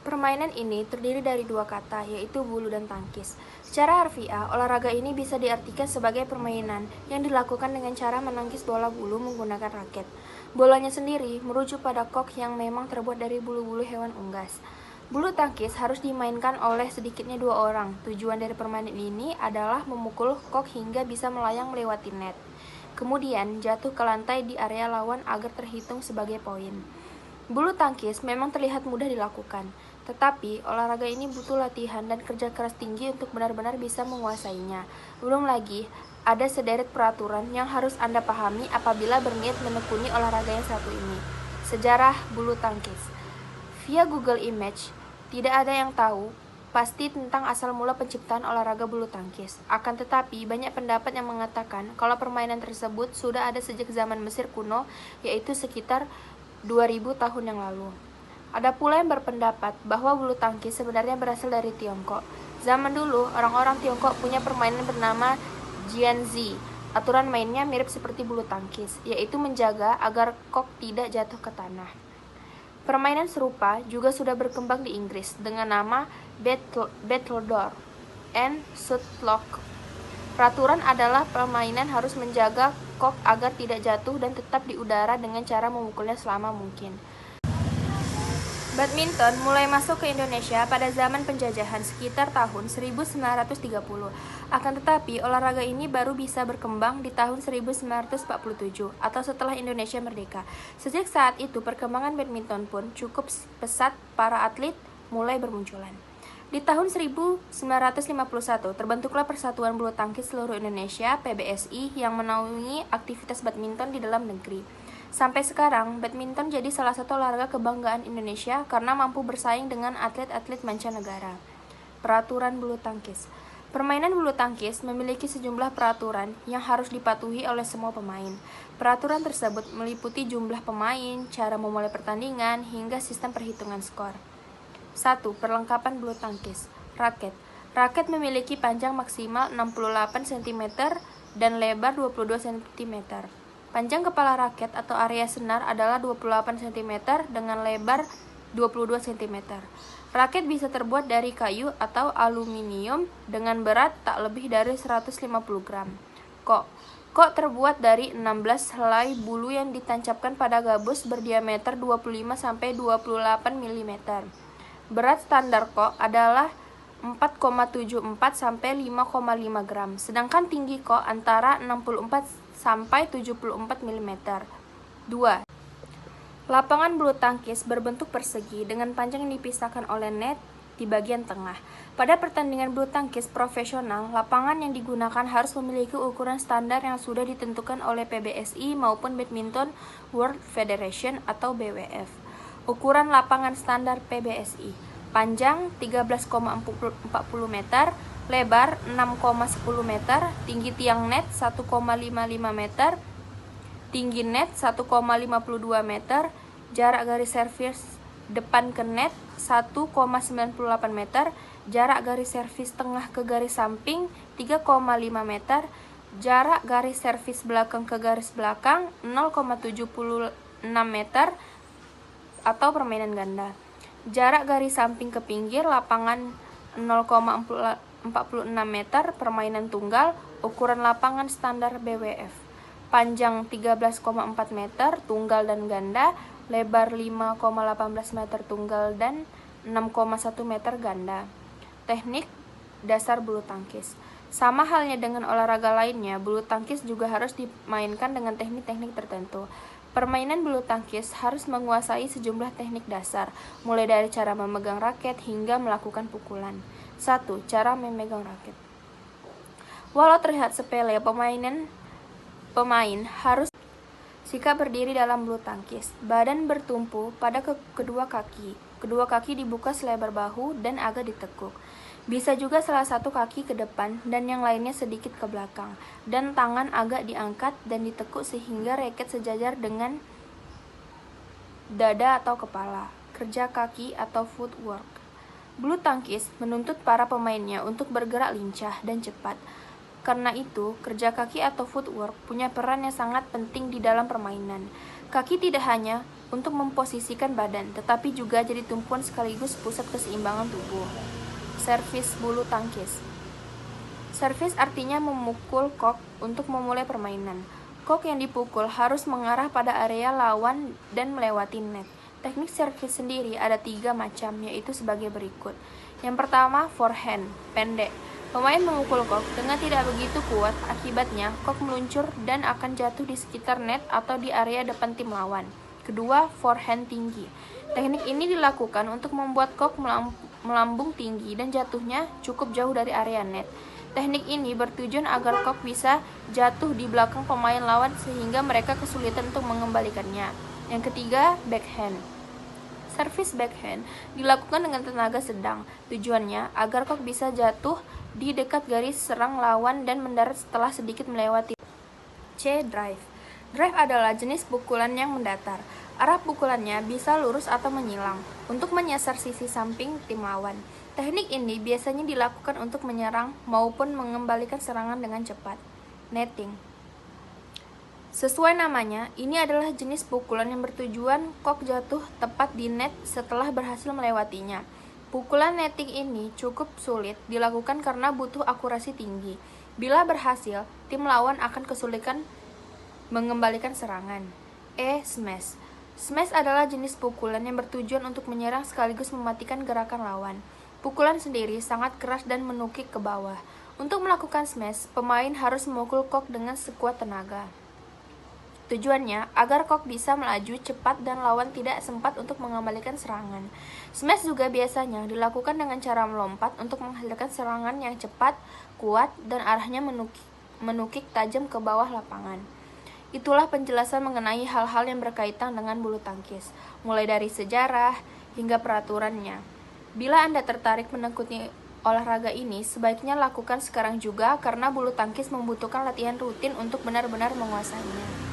Permainan ini terdiri dari dua kata, yaitu bulu dan tangkis. Secara harfiah, olahraga ini bisa diartikan sebagai permainan yang dilakukan dengan cara menangkis bola bulu menggunakan raket. Bolanya sendiri merujuk pada kok yang memang terbuat dari bulu-bulu hewan unggas. Bulu tangkis harus dimainkan oleh sedikitnya 2 orang. Tujuan dari permainan ini adalah memukul kok hingga bisa melayang melewati net. Kemudian jatuh ke lantai di area lawan agar terhitung sebagai poin. Bulu tangkis memang terlihat mudah dilakukan, tetapi olahraga ini butuh latihan dan kerja keras tinggi untuk benar-benar bisa menguasainya. Belum lagi, ada sederet peraturan yang harus Anda pahami apabila berniat menekuni olahraga yang satu ini. Sejarah bulu tangkis. Via Google Image, tidak ada yang tahu pasti tentang asal mula penciptaan olahraga bulu tangkis. Akan tetapi, banyak pendapat yang mengatakan kalau permainan tersebut sudah ada sejak zaman Mesir kuno, yaitu sekitar 2000 tahun yang lalu. Ada pula yang berpendapat bahwa bulu tangkis sebenarnya berasal dari Tiongkok. Zaman dulu, orang-orang Tiongkok punya permainan bernama jianzi. Aturan mainnya mirip seperti bulu tangkis, yaitu menjaga agar kok tidak jatuh ke tanah. Permainan serupa juga sudah berkembang di Inggris dengan nama Battledore and Shutlock. Peraturan adalah permainan harus menjaga kok agar tidak jatuh dan tetap di udara dengan cara memukulnya selama mungkin. Badminton mulai masuk ke Indonesia pada zaman penjajahan sekitar tahun 1930. Akan tetapi, olahraga ini baru bisa berkembang di tahun 1947 atau setelah Indonesia merdeka. Sejak saat itu, perkembangan badminton pun cukup pesat, para atlet mulai bermunculan. Di tahun 1951, terbentuklah Persatuan Bulu Tangkis Seluruh Indonesia (PBSI) yang menaungi aktivitas badminton di dalam negeri. Sampai sekarang, badminton jadi salah satu olahraga kebanggaan Indonesia karena mampu bersaing dengan atlet-atlet mancanegara. Peraturan bulu tangkis. Permainan bulu tangkis memiliki sejumlah peraturan yang harus dipatuhi oleh semua pemain. Peraturan tersebut meliputi jumlah pemain, cara memulai pertandingan, hingga sistem perhitungan skor. 1. Perlengkapan bulu tangkis. Raket. Raket memiliki panjang maksimal 68 cm dan lebar 22 cm. Panjang kepala raket atau area senar adalah 28 cm dengan lebar 22 cm. Raket bisa terbuat dari kayu atau aluminium dengan berat tak lebih dari 150 gram. Kok terbuat dari 16 helai bulu yang ditancapkan pada gabus berdiameter 25-28 mm. Berat standar kok adalah 4,74 sampai 5,5 gram, sedangkan tinggi kok antara 64 sampai 74 mm. 2. Lapangan bulu tangkis berbentuk persegi dengan panjang yang dipisahkan oleh net di bagian tengah. Pada pertandingan bulu tangkis profesional, lapangan yang digunakan harus memiliki ukuran standar yang sudah ditentukan oleh PBSI maupun Badminton World Federation atau BWF. Ukuran lapangan standar PBSI: panjang 13,40 meter, lebar 6,10 meter, tinggi tiang net 1,55 meter, tinggi net 1,52 meter, jarak garis servis depan ke net 1,98 meter, jarak garis servis tengah ke garis samping 3,5 meter, jarak garis servis belakang ke garis belakang 0,76 meter atau permainan ganda. Jarak garis samping ke pinggir lapangan 0,46 meter, permainan tunggal, ukuran lapangan standar BWF. Panjang 13,4 meter tunggal dan ganda, lebar 5,18 meter tunggal dan 6,1 meter ganda. Teknik dasar bulu tangkis. Sama halnya dengan olahraga lainnya, bulu tangkis juga harus dimainkan dengan teknik-teknik tertentu. Permainan bulu tangkis harus menguasai sejumlah teknik dasar, mulai dari cara memegang raket hingga melakukan pukulan. 1. Cara memegang raket. Walau terlihat sepele, pemain harus sikap berdiri dalam bulu tangkis. Badan bertumpu pada kedua kaki. Kedua kaki dibuka selebar bahu dan agak ditekuk. Bisa juga salah satu kaki ke depan dan yang lainnya sedikit ke belakang, dan tangan agak diangkat dan ditekuk sehingga raket sejajar dengan dada atau kepala. Kerja kaki atau footwork. Bulu tangkis menuntut para pemainnya untuk bergerak lincah dan cepat. Karena itu, kerja kaki atau footwork punya peran yang sangat penting di dalam permainan. Kaki tidak hanya untuk memposisikan badan, tetapi juga jadi tumpuan sekaligus pusat keseimbangan tubuh. Servis bulu tangkis. Servis artinya memukul kok untuk memulai permainan. Kok yang dipukul harus mengarah pada area lawan dan melewati net. Teknik servis sendiri ada 3 macam, yaitu sebagai berikut. Yang pertama, forehand, pendek. Pemain memukul kok dengan tidak begitu kuat, akibatnya kok meluncur dan akan jatuh di sekitar net atau di area depan tim lawan. Kedua, forehand tinggi. Teknik ini dilakukan untuk membuat kok melambung tinggi dan jatuhnya cukup jauh dari area net. Teknik ini bertujuan agar kok bisa jatuh di belakang pemain lawan sehingga mereka kesulitan untuk mengembalikannya. Yang ketiga, backhand. Servis backhand dilakukan dengan tenaga sedang. Tujuannya agar kok bisa jatuh di dekat garis serang lawan dan mendarat setelah sedikit melewati. C. Drive. Drive adalah jenis pukulan yang mendatar. Arah pukulannya bisa lurus atau menyilang untuk menyasar sisi samping tim lawan. Teknik ini biasanya dilakukan untuk menyerang maupun mengembalikan serangan dengan cepat. Netting. Sesuai namanya, ini adalah jenis pukulan yang bertujuan kok jatuh tepat di net setelah berhasil melewatinya. Pukulan netting ini cukup sulit dilakukan karena butuh akurasi tinggi. Bila berhasil, tim lawan akan kesulitan mengembalikan serangan. Smash. Smash adalah jenis pukulan yang bertujuan untuk menyerang sekaligus mematikan gerakan lawan. Pukulan sendiri sangat keras dan menukik ke bawah. Untuk melakukan smash, pemain harus memukul kok dengan sekuat tenaga. Tujuannya agar kok bisa melaju cepat dan lawan tidak sempat untuk mengembalikan serangan. Smash juga biasanya dilakukan dengan cara melompat untuk menghasilkan serangan yang cepat, kuat, dan arahnya menukik tajam ke bawah lapangan. Itulah penjelasan mengenai hal-hal yang berkaitan dengan bulu tangkis, mulai dari sejarah hingga peraturannya. Bila Anda tertarik menekuni olahraga ini, sebaiknya lakukan sekarang juga karena bulu tangkis membutuhkan latihan rutin untuk benar-benar menguasainya.